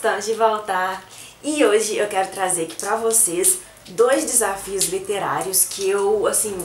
estamos de volta e hoje eu quero trazer aqui pra vocês dois desafios literários que eu, assim,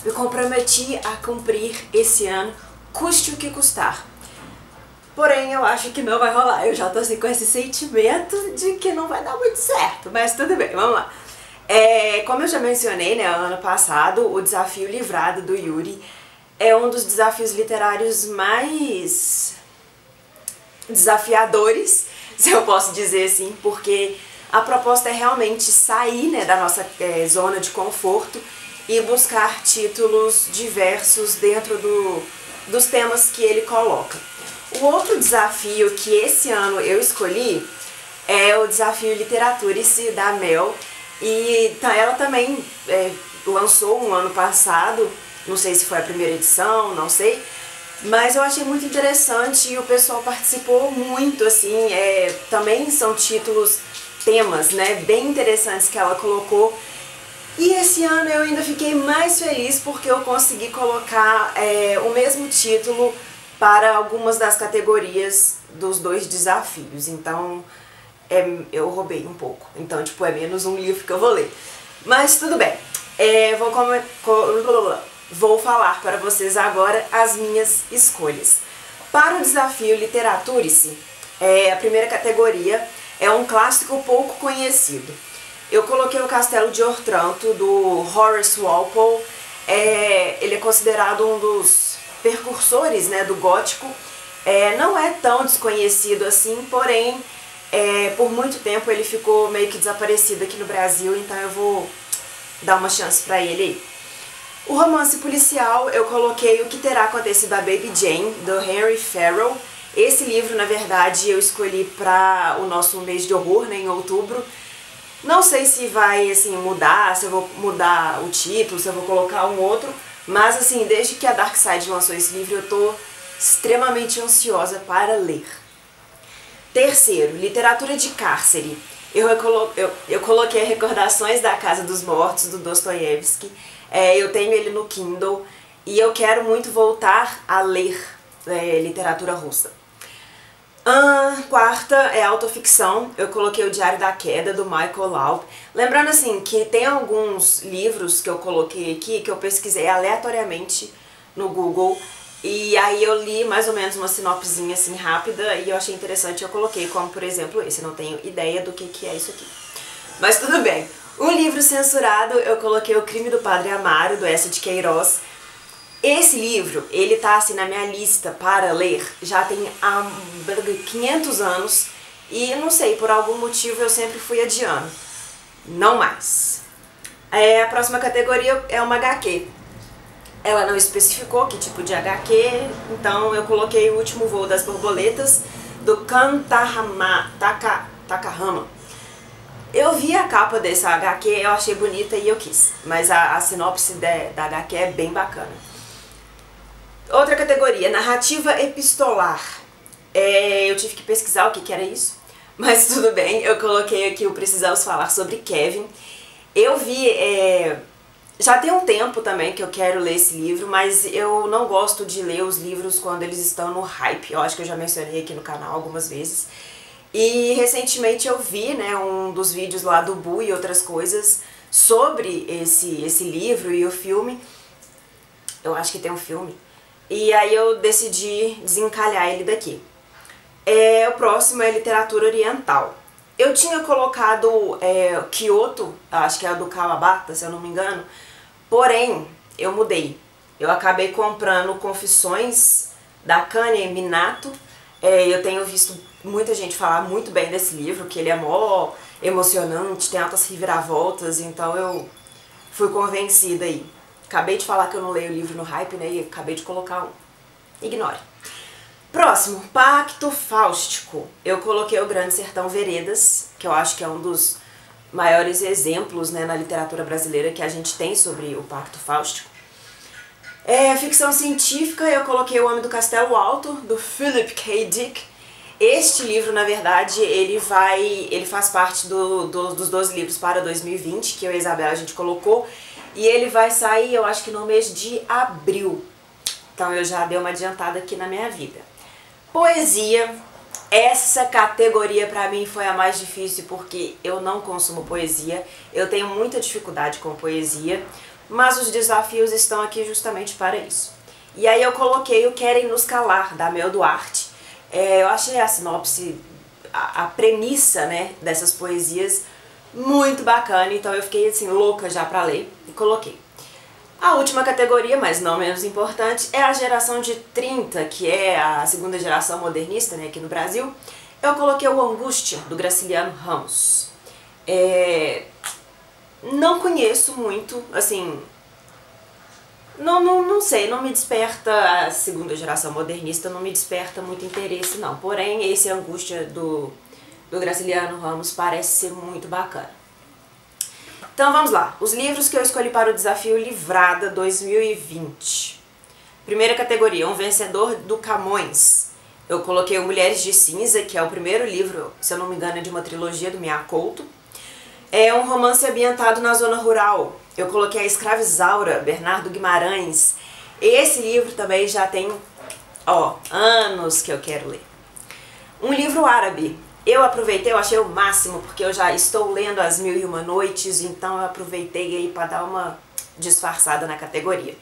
me comprometi a cumprir esse ano, custe o que custar. Porém, eu acho que não vai rolar, eu já tô assim com esse sentimento de que não vai dar muito certo, mas tudo bem, vamos lá. Como eu já mencionei, né, ano passado, o Desafio Livrado do Yuri é um dos desafios literários mais desafiadores, se eu posso dizer assim, porque a proposta é realmente sair, né, da nossa zona de conforto e buscar títulos diversos dentro dos temas que ele coloca. O outro desafio que esse ano eu escolhi é o Desafio Literaturice da Mel, e ela também lançou um ano passado, não sei se foi a primeira edição, não sei, mas eu achei muito interessante e o pessoal participou muito, assim, também são títulos, temas, né, bem interessantes que ela colocou. E esse ano eu ainda fiquei mais feliz porque eu consegui colocar o mesmo título para algumas das categorias dos dois desafios, então eu roubei um pouco, então tipo é menos um livro que eu vou ler. Mas tudo bem, vou falar para vocês agora as minhas escolhas. Para o Desafio Literaturice, a primeira categoria é um clássico pouco conhecido. Eu coloquei o Castelo de Otranto, do Horace Walpole. Ele é considerado um dos precursores, né, do gótico. Não é tão desconhecido assim, porém, por muito tempo ele ficou meio que desaparecido aqui no Brasil, então eu vou dar uma chance para ele aí. O romance policial, eu coloquei O Que Terá Acontecido a Baby Jane, do Henry Farrell. Esse livro, na verdade, eu escolhi para o nosso mês de horror, né, em outubro. Não sei se vai, assim, mudar, se eu vou mudar o título, se eu vou colocar um outro, mas, assim, desde que a Dark Side lançou esse livro, eu tô extremamente ansiosa para ler. Terceiro, literatura de cárcere. Eu coloquei Recordações da Casa dos Mortos, do Dostoiévski. Eu tenho ele no Kindle e eu quero muito voltar a ler literatura russa. Quarta é autoficção. Eu coloquei O Diário da Queda, do Michael Laub. Lembrando assim que tem alguns livros que eu coloquei aqui que eu pesquisei aleatoriamente no Google e aí eu li mais ou menos uma sinopsezinha assim rápida e eu achei interessante, eu coloquei, como por exemplo esse. Eu não tenho ideia do que é isso aqui, mas tudo bem. Um livro censurado, eu coloquei O Crime do Padre Amaro, do S. de Queiroz. Esse livro, ele tá assim na minha lista para ler, já tem há 500 anos e não sei, por algum motivo eu sempre fui adiando. Não mais. A próxima categoria é uma HQ. Ela não especificou que tipo de HQ, então eu coloquei O Último Voo das Borboletas, do Kan Takahama. Eu vi a capa dessa HQ, eu achei bonita e eu quis, mas a sinopse da HQ é bem bacana. Outra categoria, narrativa epistolar. Eu tive que pesquisar o que era isso, mas tudo bem, eu coloquei aqui o Precisamos Falar sobre Kevin. Eu vi, já tem um tempo também que eu quero ler esse livro, mas eu não gosto de ler os livros quando eles estão no hype. Eu acho que eu já mencionei aqui no canal algumas vezes. E recentemente eu vi, né, um dos vídeos lá do Bu e outras coisas sobre esse livro e o filme. Eu acho que tem um filme. E aí eu decidi desencalhar ele daqui. O próximo é literatura oriental. Eu tinha colocado Kyoto, acho que é a do Kawabata, se eu não me engano, porém eu mudei. Eu acabei comprando Confissões da Kane Minato. Eu tenho visto muita gente falar muito bem desse livro, que ele é mó emocionante, tem altas reviravoltas, então eu fui convencida aí. Acabei de falar que eu não leio o livro no hype, né, e acabei de colocar um. Ignore. Próximo, Pacto Fáustico. Eu coloquei O Grande Sertão Veredas, que eu acho que é um dos maiores exemplos, né, na literatura brasileira que a gente tem sobre o Pacto Fáustico. Ficção científica, eu coloquei O Homem do Castelo Alto, do Philip K. Dick. Este livro, na verdade, ele faz parte dos 12 livros para 2020, que eu e a Isabela a gente colocou, e ele vai sair, eu acho que no mês de abril. Então eu já dei uma adiantada aqui na minha vida. Poesia, Essa categoria pra mim foi a mais difícil porque eu não consumo poesia, eu tenho muita dificuldade com poesia, mas os desafios estão aqui justamente para isso. E aí eu coloquei o Querem Nos Calar, da Mel Duarte. Eu achei a sinopse, a premissa, né, dessas poesias muito bacana, então eu fiquei assim louca já pra ler e coloquei. A última categoria, mas não menos importante, é a geração de 30, que é a segunda geração modernista, né, aqui no Brasil. Eu coloquei o Angústia, do Graciliano Ramos. Não conheço muito, assim, não sei, não me desperta, a segunda geração modernista não me desperta muito interesse não. Porém, esse Angústia do Graciliano Ramos parece ser muito bacana. Então vamos lá, os livros que eu escolhi para o Desafio Livrada 2020. Primeira categoria, um vencedor do Camões. Eu coloquei o Mulheres de Cinza, que é o primeiro livro, se eu não me engano, é de uma trilogia do Mia Couto. É um romance ambientado na zona rural. Eu coloquei a Escravizaura, Bernardo Guimarães. Esse livro também já tem, anos que eu quero ler. Um livro árabe. Eu aproveitei, eu achei o máximo, porque eu já estou lendo As Mil e Uma Noites, então eu aproveitei aí para dar uma disfarçada na categoria.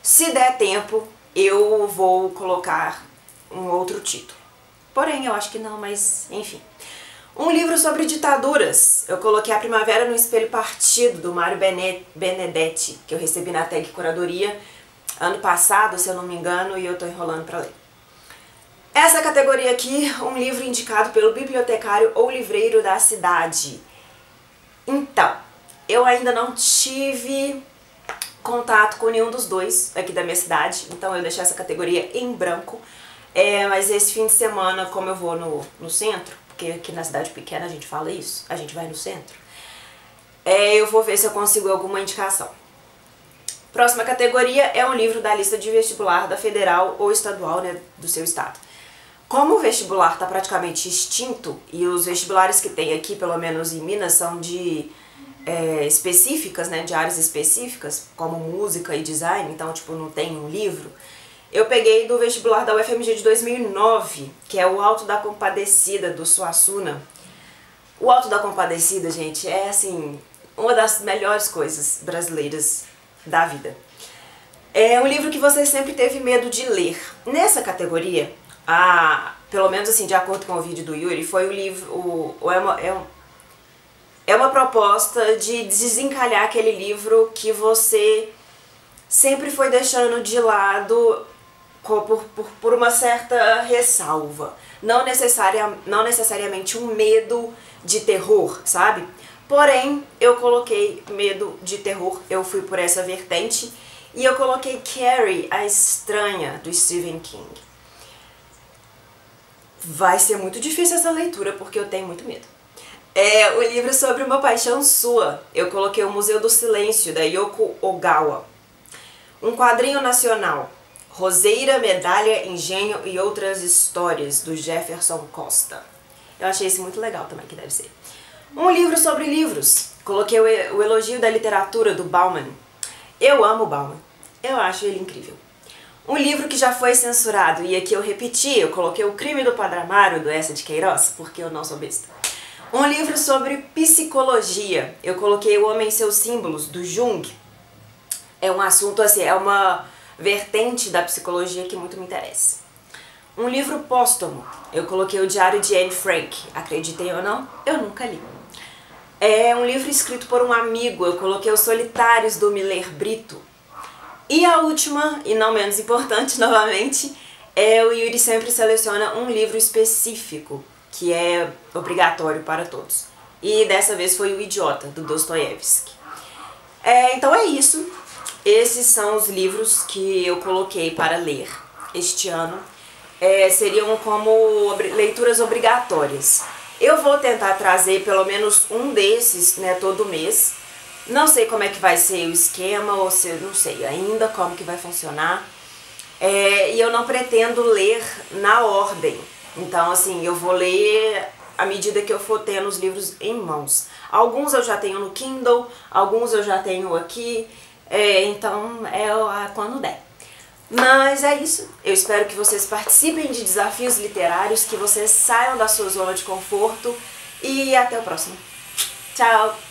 Se der tempo, eu vou colocar um outro título. Porém, eu acho que não, mas enfim. Um livro sobre ditaduras. Eu coloquei A Primavera no Espelho Partido, do Mário Benedetti, que eu recebi na Tag Curadoria ano passado, se eu não me engano, e eu estou enrolando para ler. Essa categoria aqui, um livro indicado pelo bibliotecário ou livreiro da cidade. Então, eu ainda não tive contato com nenhum dos dois aqui da minha cidade, então eu deixei essa categoria em branco. Mas esse fim de semana, como eu vou no centro, porque aqui na cidade pequena a gente fala isso, a gente vai no centro, eu vou ver se eu consigo alguma indicação. Próxima categoria é um livro da lista de vestibular da federal ou estadual, né, do seu estado. Como o vestibular está praticamente extinto e os vestibulares que tem aqui, pelo menos em Minas, são de específicas, né, de áreas específicas, como música e design, então tipo não tem um livro, eu peguei do vestibular da UFMG de 2009, que é o Alto da Compadecida, do Suassuna. O Alto da Compadecida, gente, é assim, uma das melhores coisas brasileiras da vida. É um livro que você sempre teve medo de ler. Nessa categoria, pelo menos assim, de acordo com o vídeo do Yuri, foi o livro, é uma proposta de desencalhar aquele livro que você sempre foi deixando de lado por uma certa ressalva. Não necessariamente um medo de terror, sabe? Porém, eu coloquei medo de terror, eu fui por essa vertente, e eu coloquei Carrie, a Estranha, do Stephen King. Vai ser muito difícil essa leitura, porque eu tenho muito medo. O livro sobre uma paixão sua. Eu coloquei o Museu do Silêncio, da Yoko Ogawa. Um quadrinho nacional. Roseira, Medalha, Engenho e Outras Histórias, do Jefferson Costa. Eu achei esse muito legal também, que deve ser. Um livro sobre livros. Coloquei o Elogio da Literatura, do Bauman. Eu amo o Bauman. Eu acho ele incrível. Um livro que já foi censurado, e aqui eu repeti, eu coloquei O Crime do Padre Amaro, do Eça de Queiroz, porque eu não sou besta. Um livro sobre psicologia. Eu coloquei O Homem e Seus Símbolos, do Jung. É um assunto assim, é uma vertente da psicologia que muito me interessa. Um livro póstumo. Eu coloquei O Diário de Anne Frank. Acreditem ou não, eu nunca li. É um livro escrito por um amigo. Eu coloquei Os Solitários, do Miller Brito. E a última, e não menos importante, novamente, o Yuri sempre seleciona um livro específico, que é obrigatório para todos. E dessa vez foi O Idiota, do Dostoiévski. Então é isso. Esses são os livros que eu coloquei para ler este ano. Seriam como leituras obrigatórias. Eu vou tentar trazer pelo menos um desses, né, todo mês. Não sei como é que vai ser o esquema, ou se não sei ainda como que vai funcionar. E eu não pretendo ler na ordem. Então, assim, eu vou ler à medida que eu for tendo os livros em mãos. Alguns eu já tenho no Kindle, alguns eu já tenho aqui. Então, quando der. Mas é isso. Eu espero que vocês participem de desafios literários, que vocês saiam da sua zona de conforto e até o próximo. Tchau!